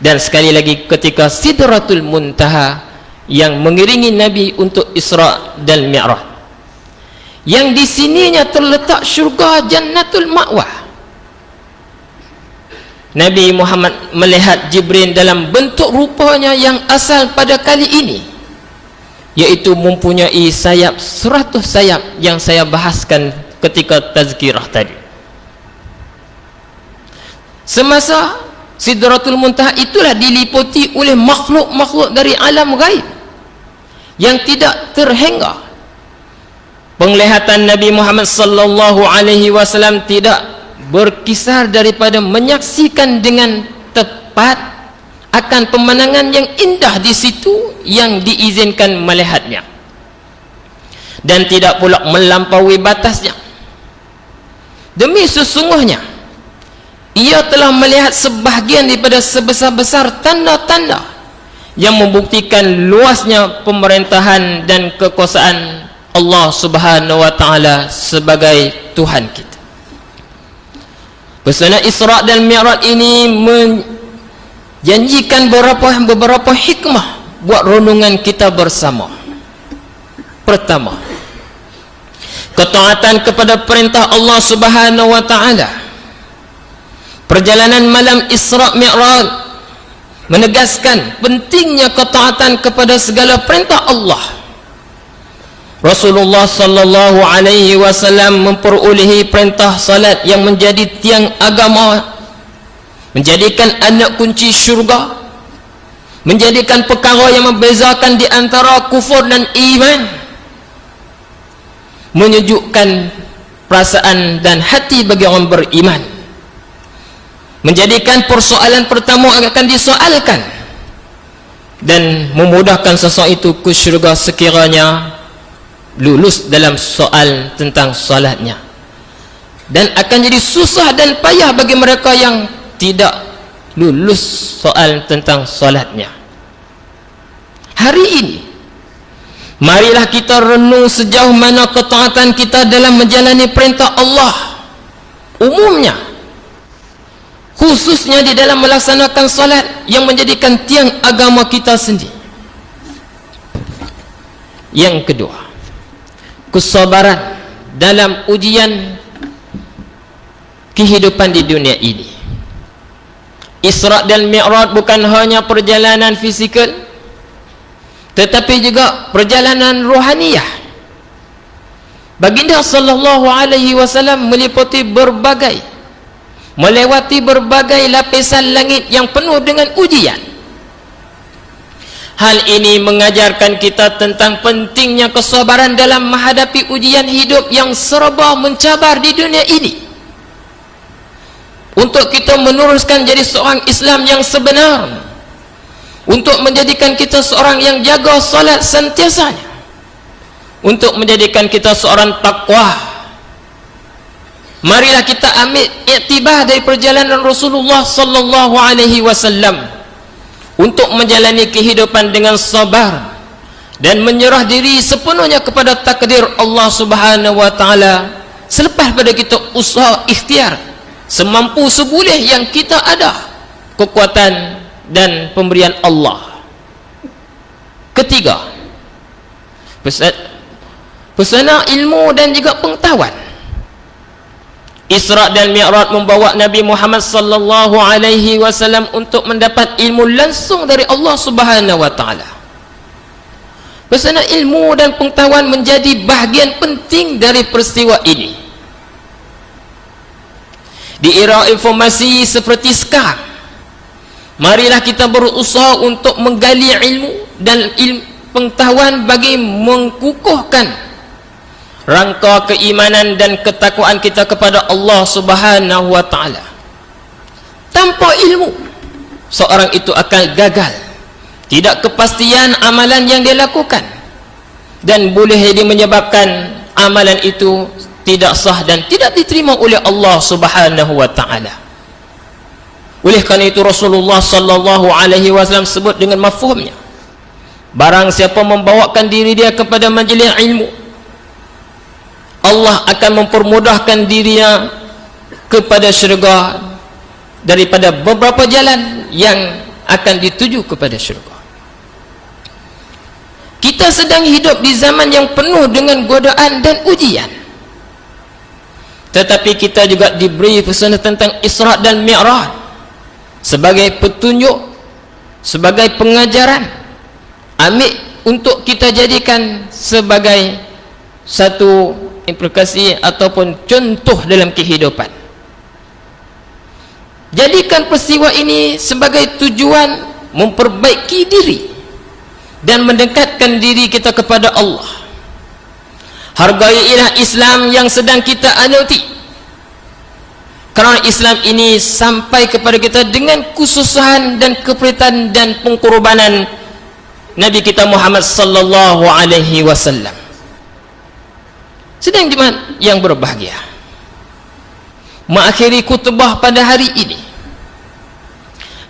Dan sekali lagi ketika Sidratul Muntaha yang mengiringi Nabi untuk Isra dan Mi'raj, yang di sininya terletak syurga Jannatul Ma'wa. Nabi Muhammad melihat Jibril dalam bentuk rupanya yang asal pada kali ini, yaitu mempunyai sayap 100 sayap yang saya bahaskan ketika tazkirah tadi. Semasa Sidratul Muntaha itulah diliputi oleh makhluk-makhluk dari alam gaib yang tidak terhingga. Penglihatan Nabi Muhammad sallallahu alaihi wasallam tidak berkisar daripada menyaksikan dengan tepat akan pemandangan yang indah di situ yang diizinkan melihatnya, dan tidak pula melampaui batasnya. Demi sesungguhnya ia telah melihat sebahagian daripada sebesar-besar tanda-tanda yang membuktikan luasnya pemerintahan dan kekuasaan Allah Subhanahu wa taala sebagai Tuhan kita. Pesona Isra dan Mi'raj ini janjikan beberapa hikmah buat renungan kita bersama. Pertama, ketaatan kepada perintah Allah Subhanahu wa taala. Perjalanan malam Isra Mi'raj menegaskan pentingnya ketaatan kepada segala perintah Allah. Rasulullah sallallahu alaihi wasallam memperolehi perintah salat yang menjadi tiang agama, menjadikan anak kunci syurga, menjadikan perkara yang membezakan di antara kufur dan iman, menyejukkan perasaan dan hati bagi orang beriman, menjadikan persoalan pertama akan disoalkan dan memudahkan seseorang itu ke syurga sekiranya lulus dalam soal tentang salatnya, dan akan jadi susah dan payah bagi mereka yang tidak lulus soal tentang salatnya. Hari ini marilah kita renung sejauh mana ketaatan kita dalam menjalani perintah Allah, umumnya, khususnya di dalam melaksanakan salat yang menjadikan tiang agama kita sendiri. Yang kedua, kesabaran dalam ujian kehidupan di dunia ini. Isra dan Mi'raj bukan hanya perjalanan fizikal, tetapi juga perjalanan rohaniyah. Baginda sallallahu alaihi wasallam melewati berbagai lapisan langit yang penuh dengan ujian. Hal ini mengajarkan kita tentang pentingnya kesabaran dalam menghadapi ujian hidup yang serba mencabar di dunia ini, untuk kita meneruskan jadi seorang Islam yang sebenar, untuk menjadikan kita seorang yang jaga salat sentiasanya, untuk menjadikan kita seorang takwa. Marilah kita ambil iktibar dari perjalanan Rasulullah sallallahu alaihi wasallam untuk menjalani kehidupan dengan sabar dan menyerah diri sepenuhnya kepada takdir Allah Subhanahu wa taala, selepas pada kita usaha ikhtiar semampu seboleh yang kita ada, kekuatan dan pemberian Allah. Ketiga, pesana ilmu dan juga pengetahuan. Isra dan Mi'raj membawa Nabi Muhammad sallallahu alaihi wasallam untuk mendapat ilmu langsung dari Allah Subhanahu wa taala. Pesana ilmu dan pengetahuan menjadi bahagian penting dari peristiwa ini. Di era informasi seperti sekarang, marilah kita berusaha untuk menggali ilmu dan pengetahuan bagi mengukuhkan rangka keimanan dan ketakwaan kita kepada Allah Subhanahu wa taala. Tanpa ilmu, seorang itu akan gagal, tidak kepastian amalan yang dia lakukan, dan boleh menyebabkan amalan itu tidak sah dan tidak diterima oleh Allah Subhanahu wa taala. Oleh kerana itu Rasulullah sallallahu alaihi wasallam sebut dengan mafhumnya, barang siapa membawakan diri dia kepada majlis ilmu, Allah akan mempermudahkan dirinya kepada syurga daripada beberapa jalan yang akan dituju kepada syurga. Kita sedang hidup di zaman yang penuh dengan godaan dan ujian, tetapi kita juga diberi pesan tentang Isra dan Mi'raj sebagai petunjuk, sebagai pengajaran. Ambil untuk kita jadikan sebagai satu implikasi ataupun contoh dalam kehidupan. Jadikan peristiwa ini sebagai tujuan memperbaiki diri dan mendekatkan diri kita kepada Allah. Hargailah Islam yang sedang kita anuti, kerana Islam ini sampai kepada kita dengan kesusahan dan keperitan dan pengkorbanan Nabi kita Muhammad sallallahu alaihi wasallam. Sedang jemaah yang berbahagia, mengakhiri khutbah pada hari ini,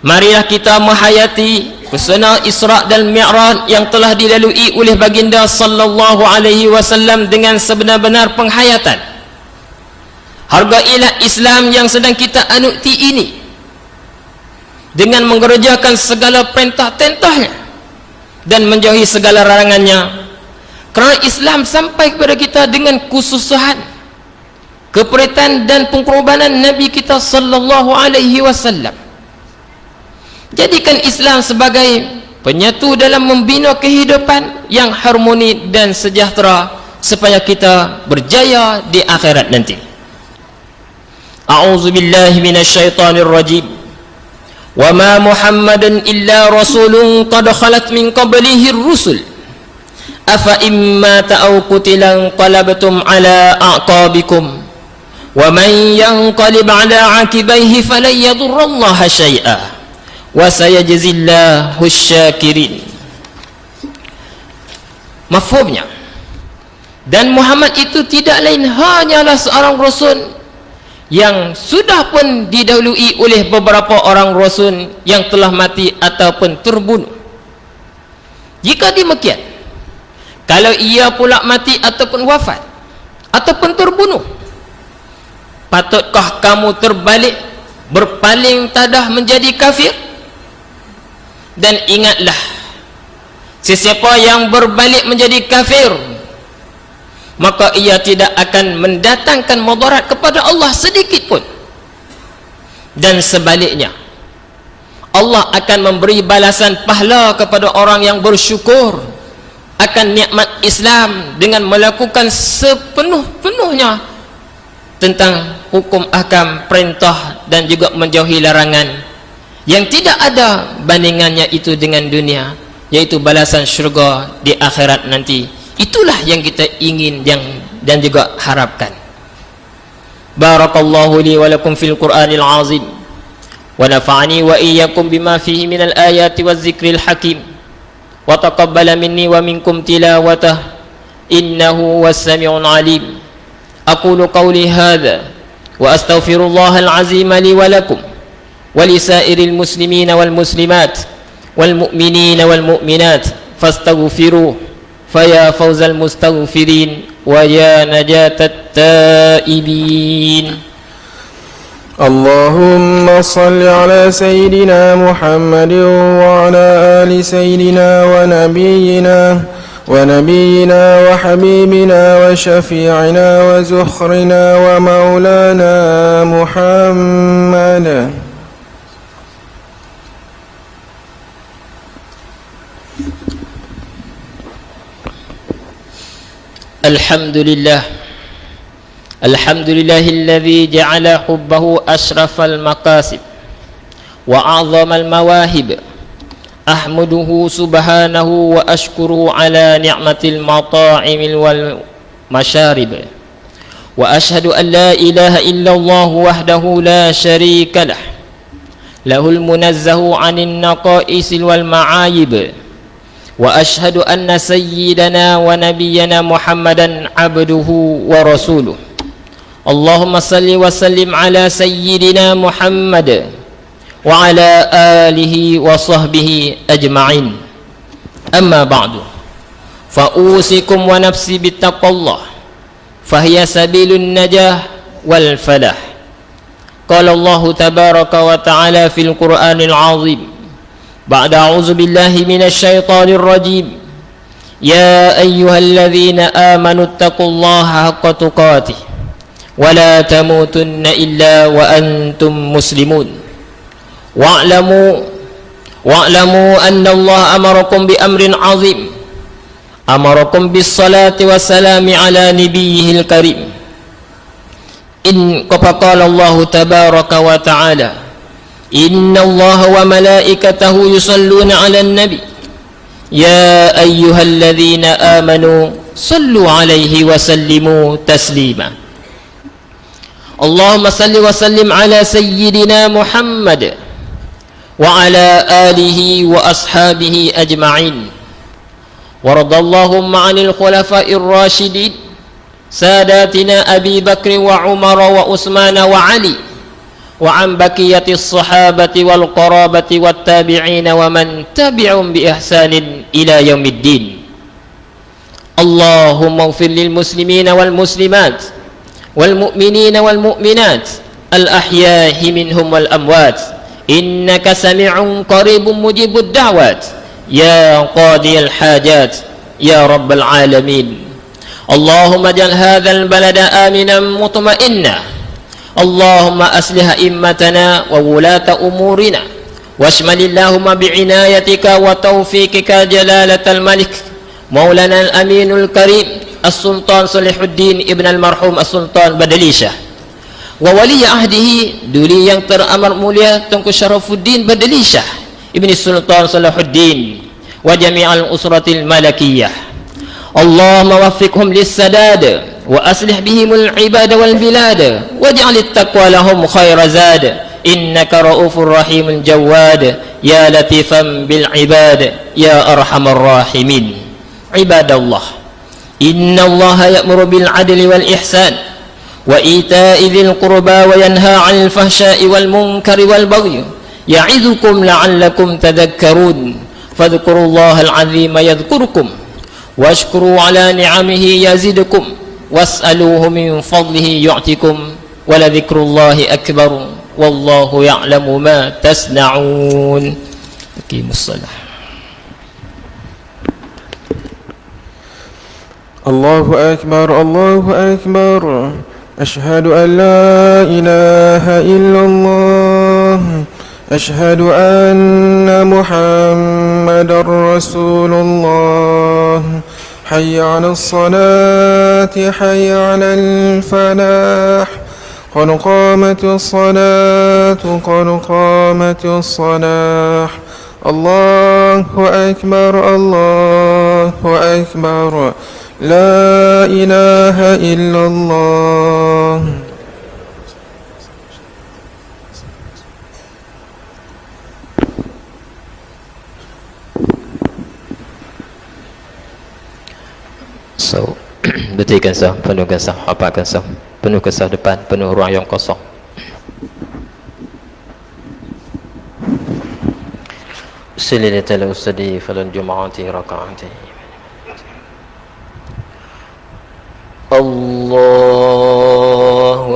marilah kita menghayati pesona Isra dan Mi'raj yang telah dilalui oleh baginda sallallahu alaihi wasallam dengan sebenar-benar penghayatan. Hargailah Islam yang sedang kita anuti ini dengan mengerjakan segala perintah-tentahnya dan menjauhi segala larangannya, kerana Islam sampai kepada kita dengan kesusahan, keperitan dan pengkorbanan Nabi kita sallallahu alaihi wasallam. Jadikan Islam sebagai penyatu dalam membina kehidupan yang harmoni dan sejahtera supaya kita berjaya di akhirat nanti. A'udzu billahi minasyaitonir rajim. Wa ma Muhammadun illa rasulun qad khalat min qablihi ar-rusul. Afa imma ta'aw qutilan qalabtum ala a'qabikum. Wa man yanqalib ala 'aqibaihi falan yadurrallaha syai'a. Wa sayajzillahu asy-syakirin. Mafhumnya, dan Muhammad itu tidak lain hanyalah seorang rasul yang sudah pun didahului oleh beberapa orang rasul yang telah mati ataupun terbunuh. Jika demikian, kalau ia pula mati ataupun wafat ataupun terbunuh, patutkah kamu terbalik berpaling tadah menjadi kafir? Dan ingatlah, sesiapa yang berbalik menjadi kafir, maka ia tidak akan mendatangkan mudarat kepada Allah sedikit pun. Dan sebaliknya, Allah akan memberi balasan pahala kepada orang yang bersyukur akan nikmat Islam dengan melakukan sepenuh-penuhnya tentang hukum ahkam, perintah dan juga menjauhi larangan yang tidak ada bandingannya itu dengan dunia, yaitu balasan syurga di akhirat nanti. Itulah yang kita ingin dan juga harapkan. Barakallahu li wa lakum fil Qur'anil azim wa nafa'ani wa iyyakum bima fihi minal ayati waz zikril hakim wa taqabbala minni wa minkum tilawatah innahu was sami'un alim. Aqulu qawli hadha wa astaghfirullahal azim li wa lakum wa lisairil muslimina wal muslimat wal mu'minina wal mu'minat fastaghfiruhu فيا فوز المستغفرين ويا نجاة التائبين. اللهم صل على سيدنا محمد وعلى آل سيدنا ونبينا وحبيبنا وشفيعنا وزخرنا ومولانا محمد. الحمد لله الذي جعل حبه أشرف المقاصد وأعظم المواهب. أحمده سبحانه وأشكره على نعمة المطاعم والمشارب، وأشهد أن لا إله إلا الله وحده لا شريك له المنزه عن النقائص والمعايب. وأشهد أن سيدنا ونبينا محمدا عبده ورسوله. اللهم صل وسلم على سيدنا محمد وعلى آله وصحبه أجمعين. أما بعد، فأوصيكم ونفسي بتقوى الله، فهي سبيل النجاة والفلاح. قال الله تبارك وتعالى في القرآن العظيم بعد أعوذ بالله من الشيطان الرجيم: يا أيها الذين آمنوا اتقوا الله حق تقاته ولا تموتن إلا وأنتم مسلمون واعلموا أن الله أمركم بأمر عظيم، أمركم بالصلاة والسلام على نبيه الكريم. فقال الله تبارك وتعالى: إن الله وملائكته يصلون على النبي يا أيها الذين آمنوا صلوا عليه وسلموا تسليما. اللهم صل وسلم على سيدنا محمد وعلى آله وأصحابه أجمعين. ورضى اللهم عن الخلفاء الراشدين ساداتنا أبي بكر وعمر وعثمان وعلي، وعن بقية الصحابة والقرابة والتابعين ومن تبعهم بإحسان إلى يوم الدين. اللهم اغفر للمسلمين والمسلمات والمؤمنين والمؤمنات الأحياء منهم والأموات، إنك سميع قريب مجيب الدعوات يا قاضي الحاجات يا رب العالمين. اللهم اجعل هذا البلد آمنا مطمئنا. اللهم أصلح أئمتنا وولاة أمورنا، واشمل اللهم بعنايتك وتوفيقك جلالة الملك مولانا الأمين الكريم As-Sultan Salihuddin Ibn Al-Marhum As-Sultan Badalishah, wa wali ahdihi, duli yang teramat mulia Tunku Syarafuddin Badalishah Ibn Sultan Salahuddin, wa jami'al usratil malakiyah. Allahumma waffiqhum lis-sadad wa aslih bihimul ibad wal bilad waj'al at-taqwa lahum khayra zad innaka ra'ufur rahimul jawad ya latifan bil ibad ya arhamar rahimin. Ibadallah, inna allaha ya'muru bil adli wal ihsan wa ita'i dhil qurba wa yanha 'anil fahsya'i wal munkari wal baghi ya'idhukum la'allakum tadhakkarun fadhkurullaha al-'azima yadhkurkum washkuru 'ala ni'amihi yazidukum was'aluhu min fadlihi yu'tikum wa la dhikrullahi akbar wallahu ya'lamu ma tasna'un. Aqimus shalah. الله أكبر الله أكبر أشهد أن لا إله إلا الله أشهد أن محمد رسول الله حي على الصلاة حي على الفلاح قد قامت الصلاة قد قامت الصلاة الله أكبر الله أكبر لا إله إلا الله. So, berdirikan sah, penuhkan sah, hafalkan sah, penuhkan sah depan, penuh ruang yang kosong. Sililatul usadi falan jum'ati raka'ati. Allahu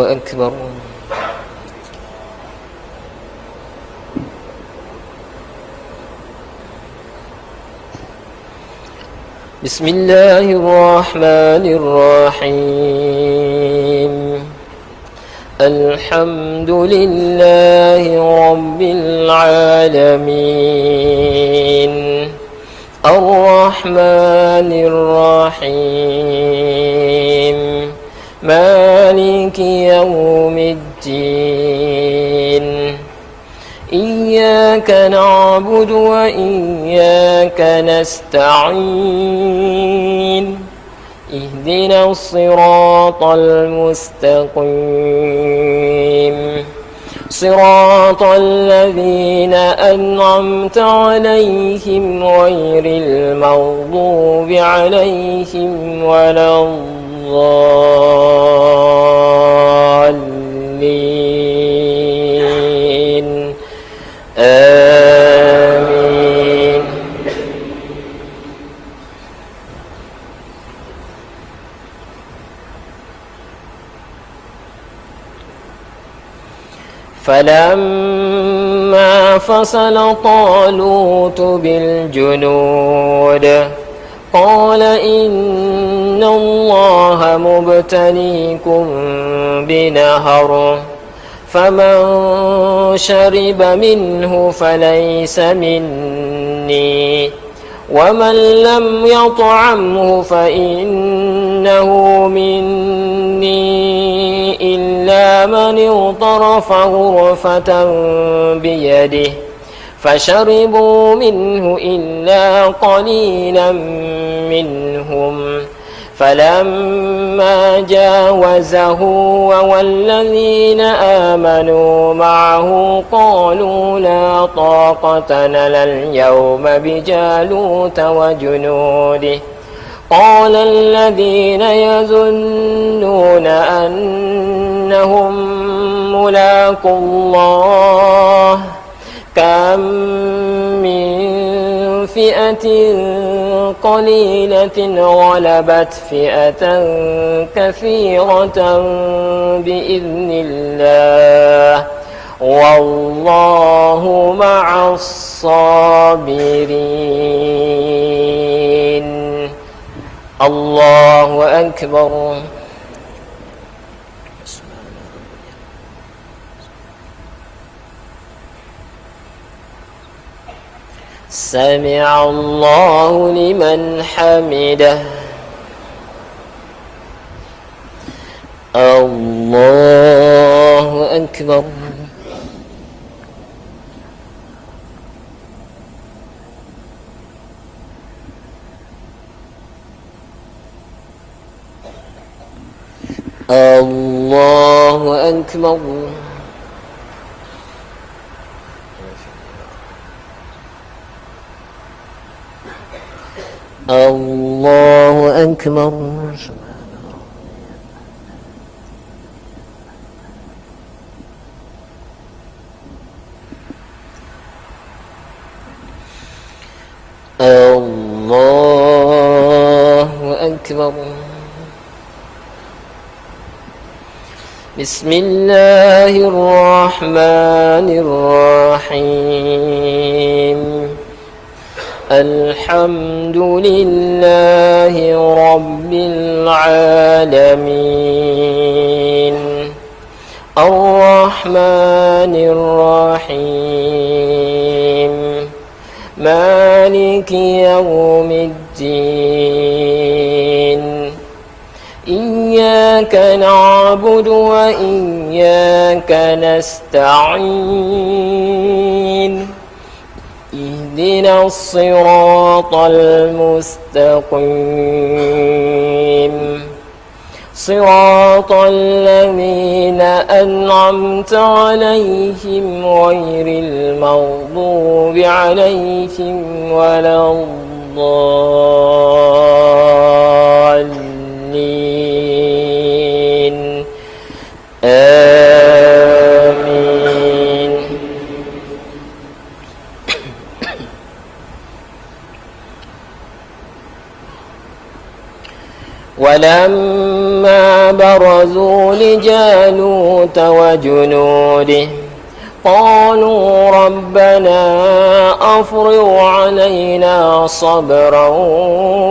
Akbar. Bismillahirrahmanirrahim. Alhamdulillahi Rabbil Alamin. Ar-Rahmanir Rahim. Maliki Yawmiddin. Iyyaka na'budu wa iyyaka nasta'in. Ihdinas siratal mustaqim. Siratal ladzina an'amta 'alaihim ghairil maghdubi 'alaihim waladdallin. Amin. فلما فصل طالوت بالجنود قال إن الله مبتليكم بنهر فمن شرب منه فليس مني ومن لم يطعمه فإنه مني إلا من اغترف غرفة بيده فشربوا منه إلا قليلا منهم فلما جاوزه والذين آمنوا معه قالوا لا طاقة لنا اليوم بجالوت وجنوده قال الذين يظنون أنهم ملاقو الله كم من فئة قليلة غلبت فئة كثيرة بإذن الله والله مع الصابرين. الله أكبر. سمع الله لمن حمده. أكبر الله أكبر الله أكبر الله أكبر بسم الله الرحمن الرحيم الحمد لله رب العالمين الرحمن الرحيم مالك يوم الدين إياك نعبد وإياك نستعين اهدنا الصراط المستقيم صراط الذين أنعمت عليهم غير المغضوب عليهم ولا الضالين آمين ولما برزوا لجالوت وجنوده قالوا ربنا أفرغ علينا صبرا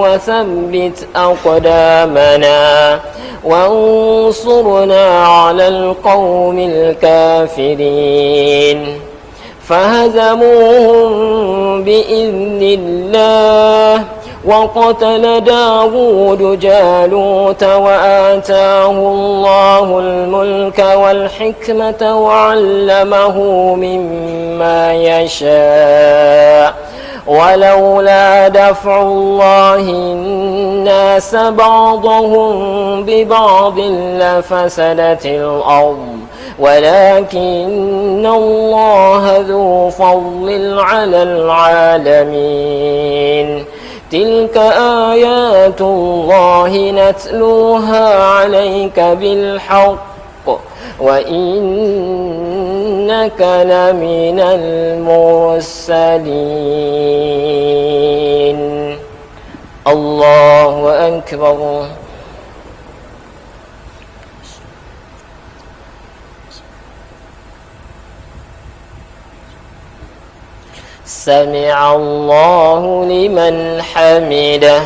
وثبت أقدامنا وانصرنا على القوم الكافرين فهزموهم بإذن الله وقتل داود جالوت وآتاه الله الملك والحكمة وعلمه مما يشاء ولولا دفع الله الناس بعضهم ببعض لفسدت الأرض ولكن الله ذو فضل على العالمين تلك آيات الله نتلوها عليك بالحق وإنك لمن المرسلين الله أكبر سمع الله لمن حمده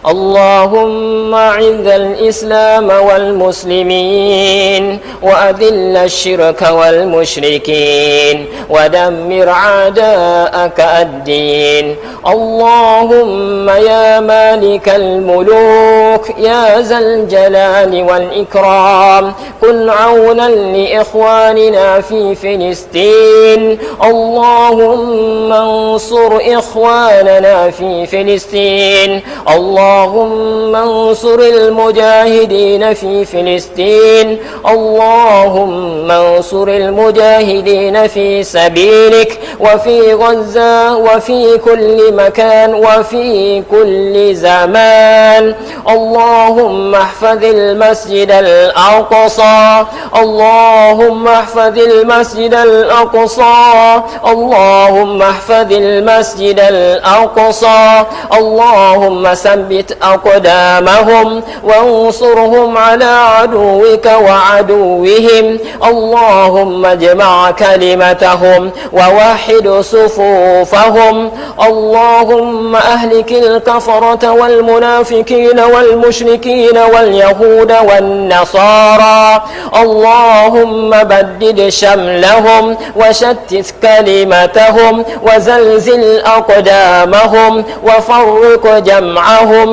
اللهم أعز الإسلام والمسلمين وأذل الشرك والمشركين ودمر أعداءك الدين اللهم يا مالك الملوك يا ذا الجلال والإكرام كن عونا لإخواننا في فلسطين اللهم انصر إخواننا في فلسطين اللهم انصر المجاهدين في فلسطين اللهم انصر المجاهدين في سبيلك وفي غزة وفي كل مكان وفي كل زمان اللهم احفظ المسجد الأقصى اللهم احفظ المسجد الأقصى اللهم احفظ المسجد الأقصى اللهم ثبت أقدامهم وانصرهم على عدوك وعدوهم اللهم اجمع كلمتهم ووحد صفوفهم اللهم أهلك الكفرة والمنافقين والمشركين واليهود والنصارى اللهم بدد شملهم وشتت كلمتهم وزلزل أقدامهم وفرق جمعهم